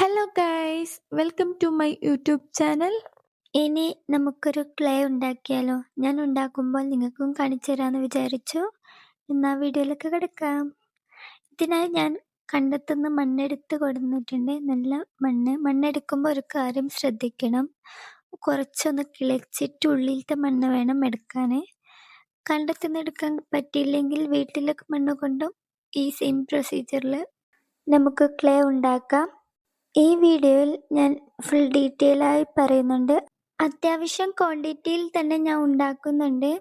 Hello guys, welcome to my YouTube channel. ഇനി നമുക്കൊരു clay ഉണ്ടാക്കിയാലോ? ഞാൻ ഉണ്ടാക്കുമ്പോൾ നിങ്ങൾക്കും കാണിച്ചു തരാമെന്ന് വിചാരിച്ചു. എന്നാൽ വീഡിയോയിലേക്ക് കിടക്കാം. ഇതിനായി ഞാൻ കണ്ടെത്തുന്ന മണ്ണെടുത്ത് കൊടുത്തിട്ടുണ്ട്. നല്ല മണ്ണെടുക്കുമ്പോൾ ഒരു കാര്യം ശ്രദ്ധിക്കണം, കുറച്ചൊന്ന് കിളച്ചിട്ട് ഉള്ളിലത്തെ മണ്ണ് വേണം എടുക്കാൻ. കണ്ടെത്തുന്നെടുക്കാൻ പറ്റിയില്ലെങ്കിൽ വീട്ടിലെ മണ്ണ് കൊണ്ടും ഈ സെയിം പ്രൊസീജിയറിൽ നമുക്ക് ക്ലേ ഉണ്ടാക്കാം. ഈ വീഡിയോയിൽ ഞാൻ ഫുൾ ഡീറ്റെയിൽ ആയി പറയുന്നുണ്ട്. അത്യാവശ്യം ക്വാണ്ടിറ്റിയിൽ തന്നെ ഞാൻ ഉണ്ടാക്കുന്നുണ്ട്.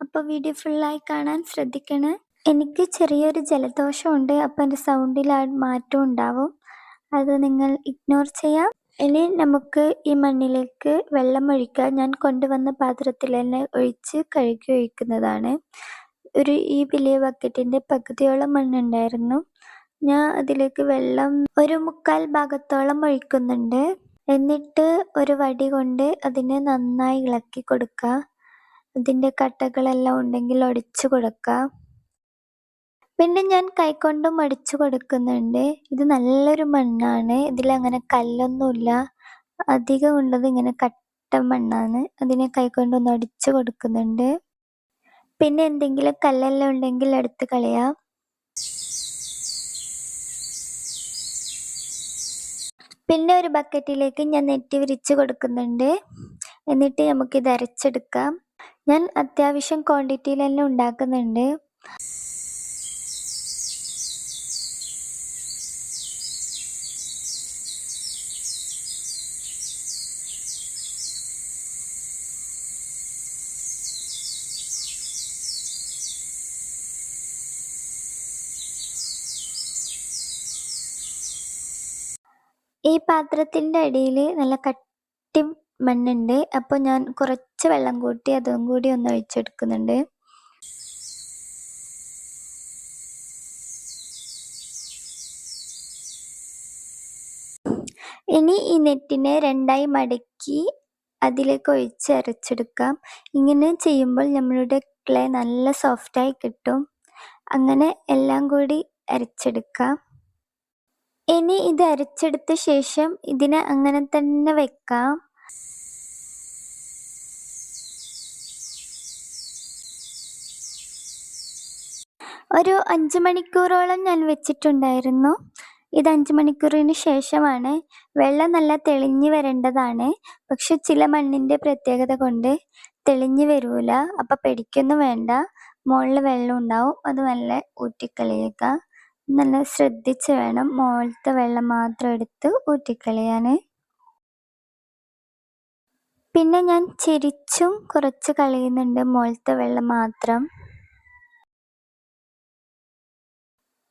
അപ്പോൾ വീഡിയോ ഫുള്ളായി കാണാൻ ശ്രദ്ധിക്കണം. എനിക്ക് ചെറിയൊരു ജലദോഷമുണ്ട്, അപ്പോൾ എൻ്റെ സൗണ്ടിൽ മാറ്റം ഉണ്ടാവും, അത് നിങ്ങൾ ഇഗ്നോർ ചെയ്യാം. ഇനി നമുക്ക് ഈ മണ്ണിലേക്ക് വെള്ളം ഒഴിക്കാം. ഞാൻ കൊണ്ടുവന്ന പാത്രത്തിൽ തന്നെ ഒഴിച്ച് കഴുകി ഒഴിക്കുന്നതാണ്. ഈ വലിയ ബക്കറ്റിൻ്റെ പകുതിയോളം മണ്ണുണ്ടായിരുന്നു. ഞാൻ അതിലേക്ക് വെള്ളം ഒരു 1/4 ഭാഗത്തോളം ഒഴിക്കുന്നുണ്ട്. എന്നിട്ട് ഒരു വടി കൊണ്ട് അതിനെ നന്നായി ഇളക്കി കൊടുക്കുക. അതിൻ്റെ കട്ടകളെല്ലാം ഉണ്ടെങ്കിൽ ഒടിച്ചു കൊടുക്കുക. പിന്നെ ഞാൻ കൈകൊണ്ടും അടിച്ചു കൊടുക്കുന്നുണ്ട്. ഇത് നല്ലൊരു മണ്ണാണ്, ഇതിലങ്ങനെ കല്ലൊന്നുമില്ല, അധികം ഉള്ളത് ഇങ്ങനെ കട്ട മണ്ണാണ്. അതിനെ കൈകൊണ്ടൊന്ന് അടിച്ചു കൊടുക്കുന്നുണ്ട്. പിന്നെ എന്തെങ്കിലും കല്ലെല്ലാം ഉണ്ടെങ്കിൽ എടുത്ത് കളയാം. പിന്നെ ഒരു ബക്കറ്റിലേക്ക് ഞാൻ നെറ്റ് വിരിച്ച് കൊടുക്കുന്നുണ്ട്. എന്നിട്ട് നമുക്കിത് അരച്ചെടുക്കാം. ഞാൻ അത്യാവശ്യം ക്വാണ്ടിറ്റിയിൽ തന്നെ ഉണ്ടാക്കുന്നുണ്ട്. ഈ പാത്രത്തിൻ്റെ അടിയിൽ നല്ല കട്ടി മണ്ണുണ്ട്, അപ്പോൾ ഞാൻ കുറച്ച് വെള്ളം കൂട്ടി അതും കൂടി ഒന്ന് ഒഴിച്ചെടുക്കുന്നുണ്ട്. ഇനി ഈ നെറ്റിനെ 2ആയി മടക്കി അതിലേക്ക് ഒഴിച്ച് അരച്ചെടുക്കാം. ഇങ്ങനെ ചെയ്യുമ്പോൾ നമ്മളുടെ ക്ലേ നല്ല സോഫ്റ്റായി കിട്ടും. അങ്ങനെ എല്ലാം കൂടി അരച്ചെടുക്കാം. ഇനി ഇത് അരച്ചെടുത്ത ശേഷം ഇതിനെ അങ്ങനെ തന്നെ വെക്കാം. ഒരു 5 മണിക്കൂറോളം ഞാൻ വെച്ചിട്ടുണ്ടായിരുന്നു. ഇത് 5 മണിക്കൂറിന് ശേഷമാണ്. വെള്ളം നല്ല തെളിഞ്ഞു വരേണ്ടതാണ്, പക്ഷെ ചില മണ്ണിൻ്റെ പ്രത്യേകത കൊണ്ട് തെളിഞ്ഞു വരൂല. അപ്പം പേടിക്കൊന്നും വേണ്ട, മുകളിൽ വെള്ളം ഉണ്ടാവും, അത് നല്ല ഊറ്റിക്കളയുക. നല്ല ശ്രദ്ധിച്ച് വേണം മുകളിലത്തെ വെള്ളം മാത്രം എടുത്ത് ഊറ്റിക്കളയാൻ. പിന്നെ ഞാൻ ചിരിച്ചും കുറച്ച് കളയുന്നുണ്ട്, മുകളിലത്തെ വെള്ളം മാത്രം.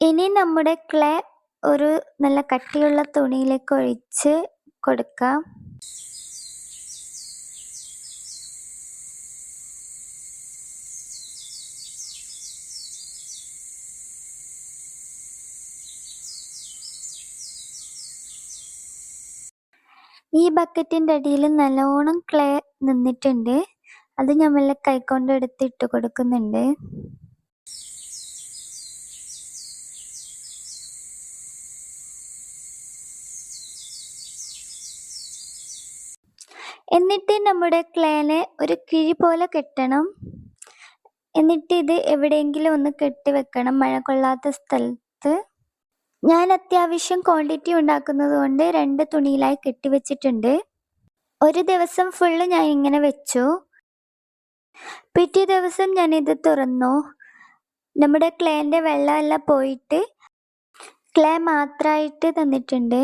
ഇനി നമ്മുടെ ക്ലേ ഒരു നല്ല കട്ടിയുള്ള തുണിയിലേക്ക് ഒഴിച്ച് കൊടുക്കാം. ഈ ബക്കറ്റിൻ്റെ അടിയിൽ നല്ലോണം ക്ലേ നിന്നിട്ടുണ്ട്, അത് ഞാൻ വല്ല കൈകൊണ്ട് എടുത്തിട്ട് കൊടുക്കുന്നുണ്ട്. എന്നിട്ട് നമ്മുടെ ക്ലേനെ ഒരു കിഴി പോലെ കെട്ടണം. എന്നിട്ട് ഇത് എവിടെയെങ്കിലും ഒന്ന് കെട്ടിവെക്കണം, മഴ കൊള്ളാത്ത സ്ഥലത്ത്. ഞാൻ അത്യാവശ്യം ക്വാണ്ടിറ്റി ഉണ്ടാക്കുന്നത് കൊണ്ട് 2 തുണിയിലായി കെട്ടിവെച്ചിട്ടുണ്ട്. ഒരു ദിവസം ഫുള്ള് ഞാൻ ഇങ്ങനെ വെച്ചു. പിറ്റേ ദിവസം ഞാനിത് തുറന്നു. നമ്മുടെ ക്ലേൻ്റെ വെള്ളമെല്ലാം പോയിട്ട് ക്ലേ മാത്രമായിട്ട് തന്നിട്ടുണ്ട്.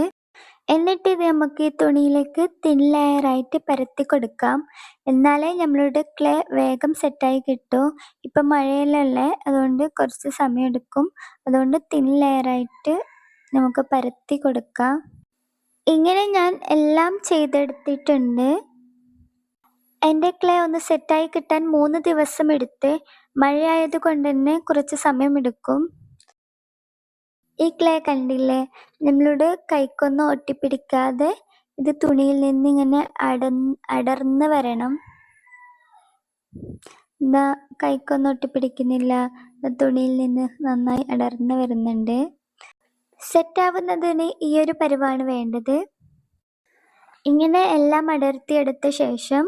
എന്നിട്ട് ഇത് നമുക്ക് ഈ തുണിയിലേക്ക് തിൻ ലെയറായിട്ട് പരത്തി കൊടുക്കാം. എന്നാലേ നമ്മളുടെ ക്ലേ വേഗം സെറ്റായി കിട്ടും. ഇപ്പം മഴയിലല്ലേ, അതുകൊണ്ട് കുറച്ച് സമയം എടുക്കും. അതുകൊണ്ട് തിൻ ലെയറായിട്ട് നമുക്ക് പരത്തി കൊടുക്കാം. ഇങ്ങനെ ഞാൻ എല്ലാം ചെയ്തെടുത്തിട്ടുണ്ട്. എൻ്റെ ക്ലേ ഒന്ന് സെറ്റായി കിട്ടാൻ 3 ദിവസം എടുത്ത്. മഴയായത് കൊണ്ട് തന്നെ കുറച്ച് സമയമെടുക്കും. ഈ ക്ലേ കണ്ടില്ലേ, നമ്മളുടെ കൈക്കൊന്നും ഒട്ടിപ്പിടിക്കാതെ ഇത് തുണിയിൽ നിന്ന് ഇങ്ങനെ അടർന്ന് വരണം. എന്താ കൈക്കൊന്നും ഒട്ടിപ്പിടിക്കുന്നില്ല, തുണിയിൽ നിന്ന് നന്നായി അടർന്ന് വരുന്നുണ്ട്. സെറ്റാവുന്നതിന് ഈ ഒരു പരുവാണ് വേണ്ടത്. ഇങ്ങനെ എല്ലാം അടർത്തിയെടുത്ത ശേഷം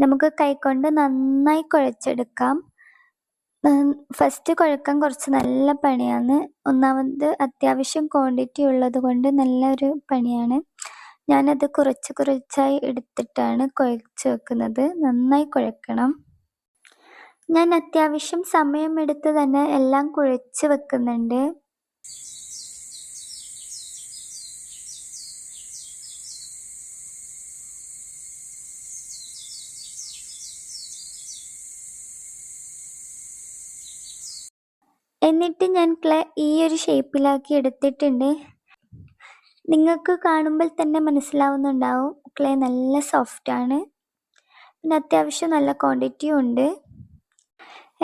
നമുക്ക് കൈകൊണ്ട് നന്നായി കുഴച്ചെടുക്കാം. ഫസ്റ്റ് കുഴക്കാൻ കുറച്ച് നല്ല പണിയാണ്. ഒന്നാമത് അത്യാവശ്യം ക്വാണ്ടിറ്റി ഉള്ളത് കൊണ്ട് നല്ലൊരു പണിയാണ്. ഞാനത് കുറച്ച് കുറച്ചായി എടുത്തിട്ടാണ് കുഴച്ച് വെക്കുന്നത്. നന്നായി കുഴക്കണം. ഞാൻ അത്യാവശ്യം സമയമെടുത്ത് തന്നെ എല്ലാം കുഴച്ച് വെക്കുന്നുണ്ട്. എന്നിട്ട് ഞാൻ ക്ലേ ഈ ഒരു ഷേപ്പിലാക്കി എടുത്തിട്ടുണ്ട്. നിങ്ങൾക്ക് കാണുമ്പോൾ തന്നെ മനസ്സിലാവുന്നുണ്ടാവും ക്ലേ നല്ല സോഫ്റ്റാണ്. പിന്നെ അത്യാവശ്യം നല്ല ക്വാണ്ടിറ്റിയും ഉണ്ട്.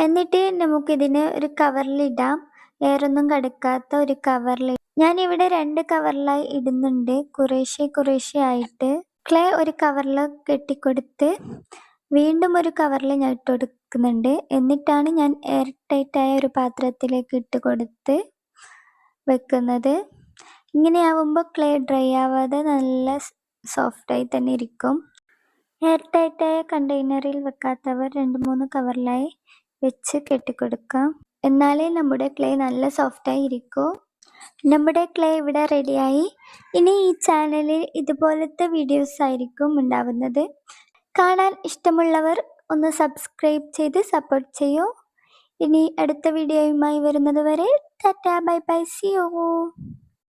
എന്നിട്ട് നമുക്കിതിന് ഒരു കവറിലിടാം. എയറൊന്നും കടക്കാത്ത ഒരു കവറിൽ. ഞാനിവിടെ 2 കവറിലായി ഇടുന്നുണ്ട്, കുറേശ്ശെ ആയിട്ട്. ക്ലേ ഒരു കവറിൽ കെട്ടിക്കൊടുത്ത് വീണ്ടും ഒരു കവറിൽ ഞാൻ ഇട്ട് കൊടുക്കുന്നുണ്ട്. എന്നിട്ടാണ് ഞാൻ എയർ ടൈറ്റായ ഒരു പാത്രത്തിലേക്ക് ഇട്ട് കൊടുത്ത് വെക്കുന്നത്. ഇങ്ങനെയാവുമ്പോൾ ക്ലേ ഡ്രൈ ആവാതെ നല്ല സോഫ്റ്റായി തന്നെ ഇരിക്കും. എയർ ടൈറ്റായ കണ്ടെയ്നറിൽ വെക്കാത്തവർ 2-3 കവറിലായി വെച്ച് കെട്ടിക്കൊടുക്കാം. എന്നാലേ നമ്മുടെ ക്ലേ നല്ല സോഫ്റ്റായി ഇരിക്കൂ. നമ്മുടെ ക്ലേ ഇവിടെ റെഡിയായി. ഇനി ഈ ചാനലിൽ ഇതുപോലത്തെ വീഡിയോസ് ആയിരിക്കും ഉണ്ടാവുന്നത്. കാണാൻ ഇഷ്ടമുള്ളവർ ഒന്ന് സബ്സ്ക്രൈബ് ചെയ്ത് സപ്പോർട്ട് ചെയ്യൂ. ഇനി അടുത്ത വീഡിയോയുമായി വരുന്നത് വരെ tata bye bye, see U.